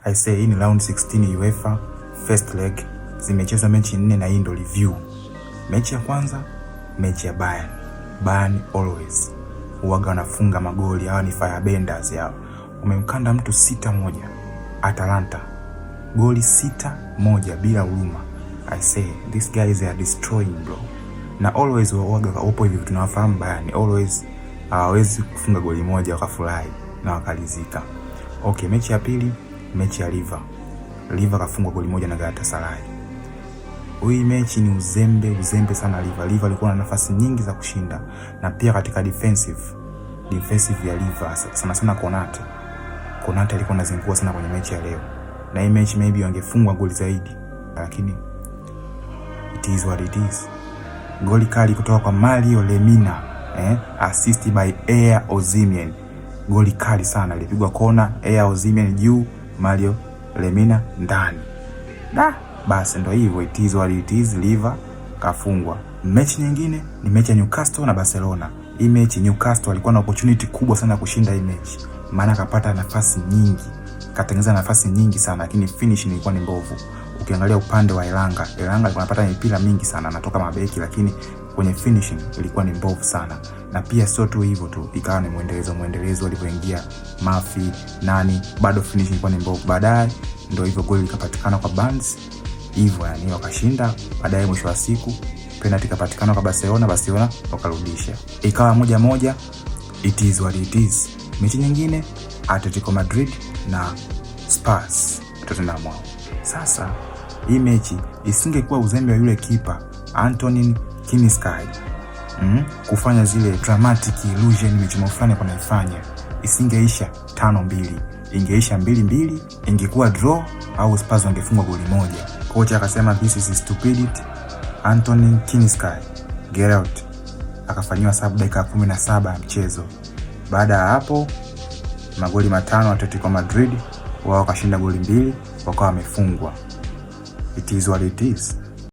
I say hii ni round 16 UEFA first leg, zimechezwa mechi 4 na hii ndo review. Mechi ya kwanza, mechi ya Bayern always huaga wanafunga magoli, hawa ni firebenders hao. Umemkanda mtu 6-1 Atalanta, goli 6-1 bila huruma. I say these guys are destroying bro. Na always huaga wapo hivi, tunawafahamu Bayern always hawezi kufunga goli moja wakafurahi na wakalizika. Okay, mechi ya pili, mechi ya Liver kafungwa goli moja na Galatasaray. Hii mechi ni uzembe sana Liver alikuwa na nafasi nyingi za kushinda, na pia katika defensive ya Liver sana Konate alikuwa anazingua sana kwenye mechi ya leo. Na hii mechi maybe wangefungwa goli zaidi, lakini it is what it is. Goli kali kutoka kwa Mario Lemina, assist by Air Osimhen. Goli kali sana, ilipigwa kona, Air Osimhen juu, Mario Lemina ndani. Basi ndo hivyo, it is what it is, Liver kafungwa. Mechi nyingine ni mechi ya Newcastle na Barcelona. Hii mechi Newcastle alikuwa na opportunity kubwa sana kushinda hii mechi, maana kapata nafasi nyingi, katengeneza nafasi nyingi sana, lakini finish ilikuwa ni mbovu. Ukiangalia upande wa Elanga alikuwa anapata mipira mingi sana anatoka mabeki, lakini kwenye finishing ilikuwa ni mbovu sana. Na pia sio tu hivyo tu, ikawa ni muendelezo alipoingia Murphy bado finishing ilikuwa ni mbovu. Baadaye ndio hivyo goli likapatikana kwa Barnes, hivyo yani wakashinda. Baadaye mwisho wa siku penalty ikapatikana kwa Barcelona wakarudisha, ikawa 1-1. It is what it is. Mechi nyingine Atletico Madrid na Spurs, Tottenham. Sasa hii mechi isingekuwa uzembe wa yule kipa Antonin Kinskay kufanya zile dramatic illusion mechi fulani kwa naifanya, isingeisha 5-2, ingeisha 2-2, ingekuwa draw au Spurs wangefungwa goli moja. Kocha akasema this is stupidity. Antonin Kinskay get out, akafanywa sub dakika 17 ya mchezo. Baada ya hapo magoli 5 Atletico Madrid, wao wakashinda goli 2, wakawa wamefungwa. It is what it is.